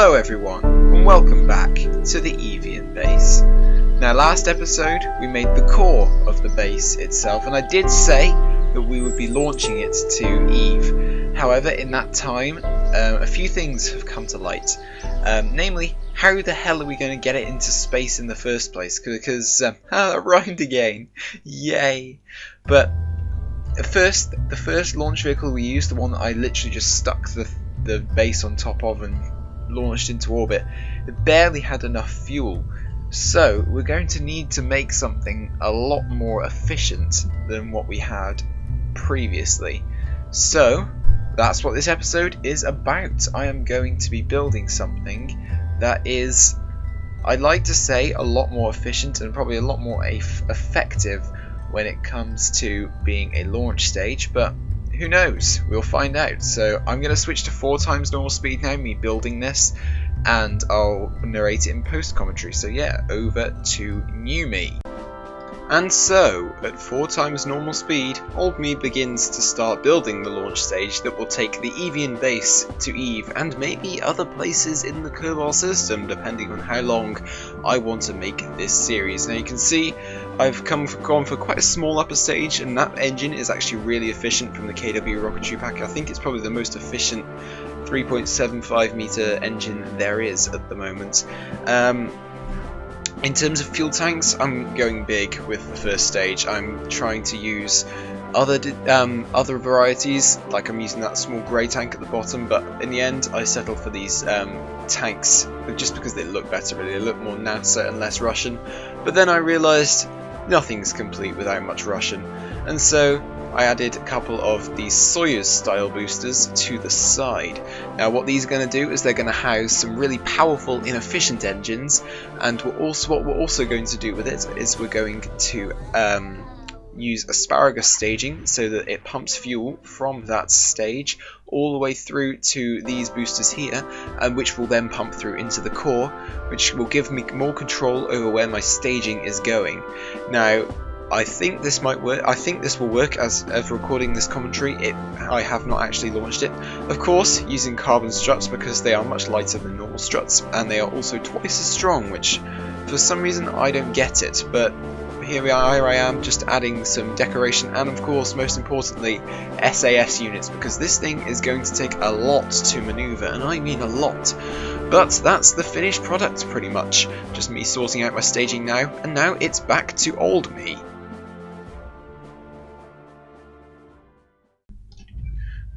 Hello everyone, and welcome back to the Evian base. Now last episode we made the core of the base itself, and I did say that we would be launching it to Eve. However, in that time a few things have come to light, namely how the hell are we going to get it into space in the first place, because that rhymed again, yay. But at first, the first launch vehicle we used, the one that I literally just stuck the base on top of and launched into orbit, it barely had enough fuel. So we're going to need to make something a lot more efficient than what we had previously. So that's what this episode is about. I am going to be building something that is, I'd like to say, a lot more efficient and probably a lot more effective when it comes to being a launch stage, but who knows? We'll find out. So I'm going to switch to 4 times normal speed now, me building this, and I'll narrate it in post commentary. So yeah, over to new me. And so, at 4 times normal speed, old me begins to start building the launch stage that will take the Evian base to Eve and maybe other places in the Kerbal system, depending on how long I want to make this series. Now you can see I've gone for quite a small upper stage, and that engine is actually really efficient from the KW rocketry pack. I think it's probably the most efficient 3.75 meter engine there is at the moment. In terms of fuel tanks, I'm going big with the first stage. I'm trying to use other varieties, like I'm using that small grey tank at the bottom, but in the end I settled for these tanks just because they look better, really. They look more NASA and less Russian. But then I realised nothing's complete without much Russian, and so I added a couple of these Soyuz style boosters to the side. Now what these are going to do is they're going to house some really powerful inefficient engines, and what we're also going to do with it is we're going to use asparagus staging so that it pumps fuel from that stage all the way through to these boosters here, and which will then pump through into the core, which will give me more control over where my staging is going. Now I think this might work. I think this will work as recording this commentary. I have not actually launched it. Of course, using carbon struts because they are much lighter than normal struts, and they are also twice as strong, which for some reason I don't get it. But here I am, just adding some decoration, and of course, most importantly, SAS units, because this thing is going to take a lot to maneuver, and I mean a lot. But that's the finished product pretty much. Just me sorting out my staging now, and now it's back to old me.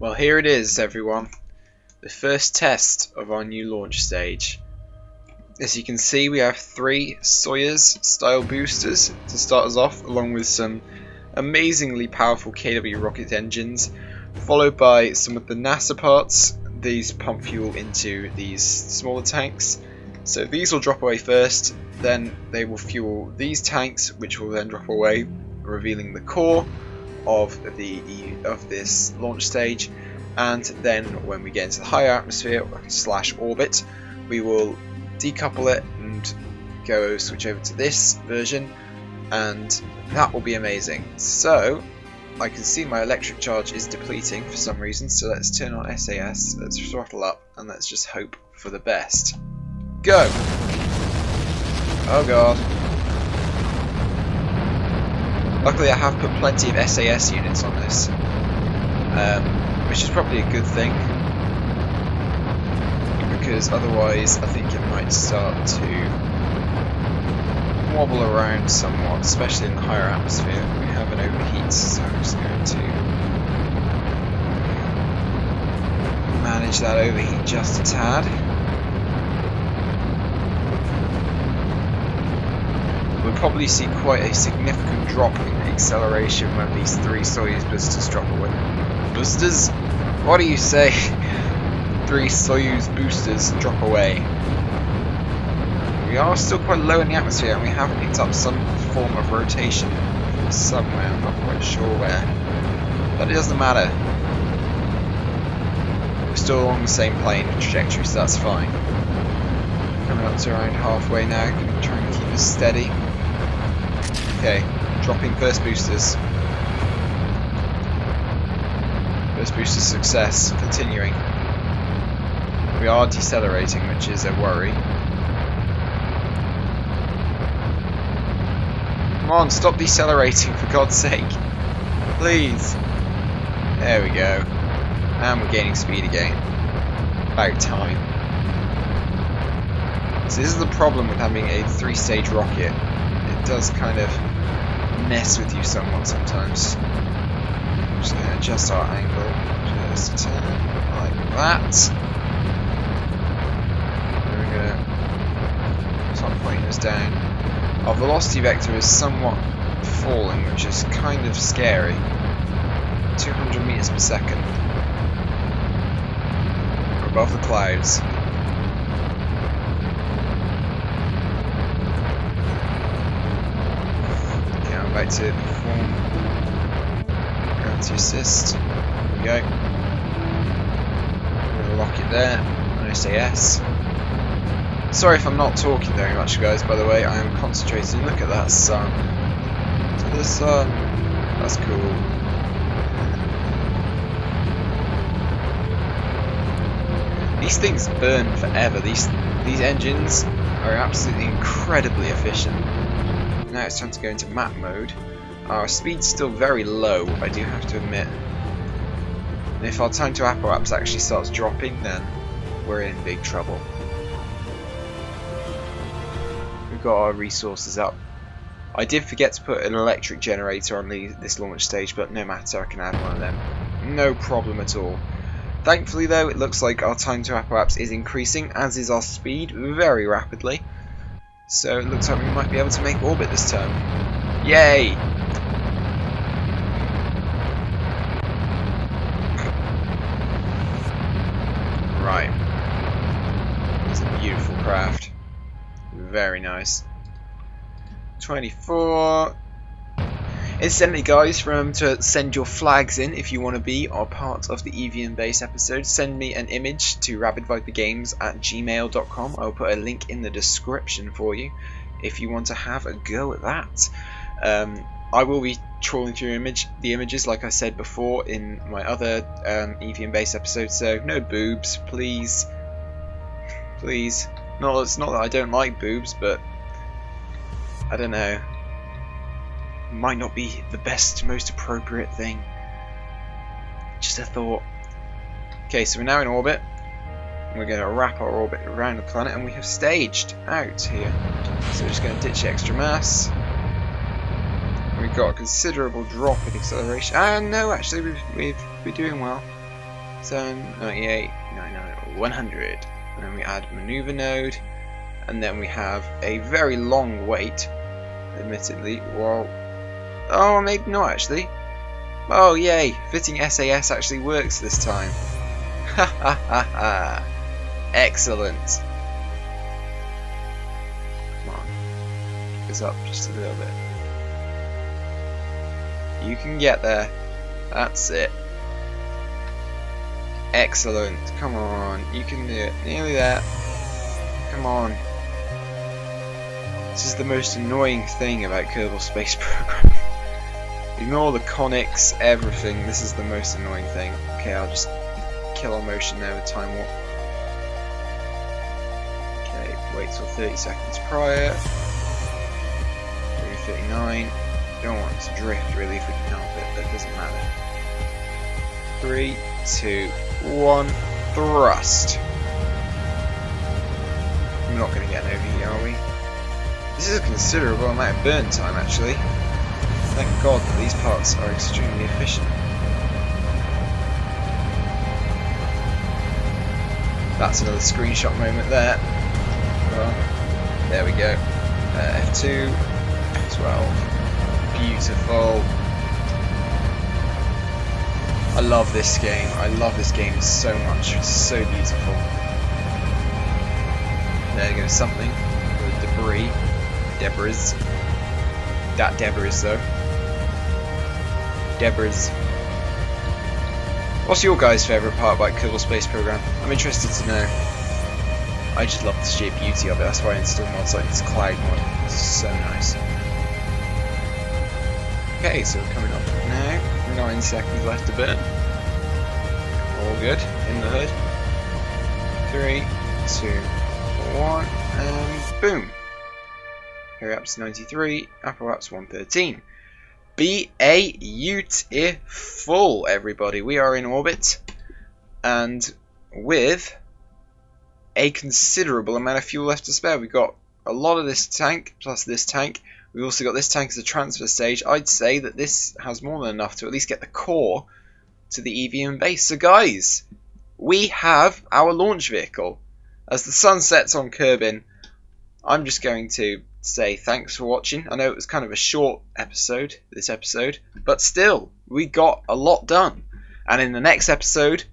Well, here it is, everyone. The first test of our new launch stage. As you can see, we have 3 Soyuz style boosters to start us off, along with some amazingly powerful KW rocket engines, followed by some of the NASA parts. These pump fuel into these smaller tanks. So these will drop away first, then they will fuel these tanks, which will then drop away, revealing the core of this launch stage. And then when we get into the higher atmosphere / orbit, we will decouple it and switch over to this version, and that will be amazing. So I can see my electric charge is depleting for some reason, so let's turn on SAS, let's throttle up, and let's just hope for the best. Go! Oh god. Luckily I have put plenty of SAS units on this, which is probably a good thing, because otherwise I think it might start to wobble around somewhat, especially in the higher atmosphere. We have an overheat, so I'm just going to manage that overheat just a tad. We'll probably see quite a significant drop in acceleration when these 3 Soyuz boosters drop away. Boosters? What do you say? 3 Soyuz boosters drop away. We are still quite low in the atmosphere, and we have picked up some form of rotation somewhere. I'm not quite sure where, but it doesn't matter. We're still along the same plane trajectory, so that's fine. Coming up to around halfway now. Going to try and keep us steady. Okay, dropping first boosters. First booster success, continuing. We are decelerating, which is a worry. Come on, stop decelerating for God's sake. Please. There we go. And we're gaining speed again. About time. So this is the problem with having a 3-stage rocket. It does kind of mess with you somewhat sometimes. I'm just going to adjust our angle. Just turn like that. There we go. Stop pointing us down. Our velocity vector is somewhat falling, which is kind of scary. 200 meters per second. We're above the clouds. Okay, I'm about to perform gravity assist. There we go. We're gonna lock it there. I'm gonna say yes. Sorry if I'm not talking very much, guys, by the way. I am concentrating. Look at that sun. To the sun. That's cool. These things burn forever. These engines are absolutely incredibly efficient. Now it's time to go into map mode. Our speed's still very low, I do have to admit. And if our time to apoapse actually starts dropping, then we're in big trouble. We've got our resources up. I did forget to put an electric generator on this launch stage, but no matter, I can add one of them. No problem at all. Thankfully though, it looks like our time to apoapse is increasing, as is our speed, very rapidly. So it looks like we might be able to make orbit this time. Yay! Right. It's a beautiful craft. Very nice. 24. Incidentally, guys, remember to send your flags in if you want to be a part of the Evian base episode. Send me an image to rabidvipergames@gmail.com. I'll put a link in the description for you if you want to have a go at that. I will be trawling through the images, like I said before in my other Evian base episode. So no boobs, please, please. No, it's not that I don't like boobs, but I don't know. Might not be the best, most appropriate thing. Just a thought. Okay, so we're now in orbit. We're going to wrap our orbit around the planet, and we have staged out here. So we're just going to ditch the extra mass. We've got a considerable drop in acceleration. And no, actually, we're doing well. So 98, 99, 100. And then we add maneuver node, and then we have a very long wait. Admittedly, well. Oh, maybe not actually. Oh, yay! Fitting SAS actually works this time. Ha ha ha ha! Excellent. Come on, pick us up just a little bit. You can get there. That's it. Excellent. Come on, you can do it. Nearly there. Come on. This is the most annoying thing about Kerbal Space Program. Ignore the conics, everything. This is the most annoying thing. Okay, I'll just kill our motion there with time warp. Okay, wait till 30 seconds prior. 39. Don't want it to drift really if we can help it, but it doesn't matter. 3, 2, 1, thrust. We're not going to get an overheat, are we? This is a considerable amount of burn time actually. Thank God that these parts are extremely efficient. That's another screenshot moment there. Well, there we go. F2, F12. Beautiful. I love this game. I love this game so much. It's so beautiful. There goes something. The debris. Debris. That debris though. Debris. What's your guys' favourite part about Kerbal Space Program? I'm interested to know. I just love the sheer beauty of it. That's why I installed mods like this cloud mod. It's so nice. Okay, so we're coming up now. 9 seconds left to burn. All good in the hood. 3, 2, 1, and boom. Periapts 93, Apparaps 113. Beautiful, everybody. We are in orbit, and with a considerable amount of fuel left to spare. We've got a lot of this tank, plus this tank. We've also got this tank as a transfer stage. I'd say that this has more than enough to at least get the core to the Evian base. So guys, we have our launch vehicle. As the sun sets on Kerbin, I'm just going to say thanks for watching. I know it was kind of a short episode, this episode, but still, we got a lot done. And in the next episode,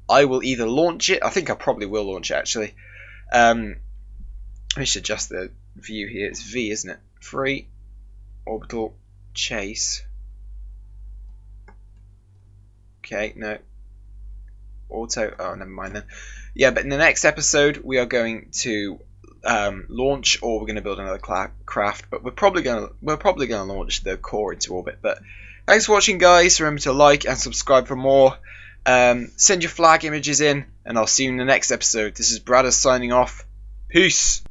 I will either launch it. I think I probably will launch it, actually. I should adjust the view here. It's V, isn't it? Free, orbital, chase. Okay, no. Auto. Oh, never mind then. Yeah, but in the next episode, we are going to launch, or we're going to build another craft. But we're probably going to launch the core into orbit. But thanks for watching, guys. Remember to like and subscribe for more. Send your flag images in, and I'll see you in the next episode. This is Brad signing off. Peace.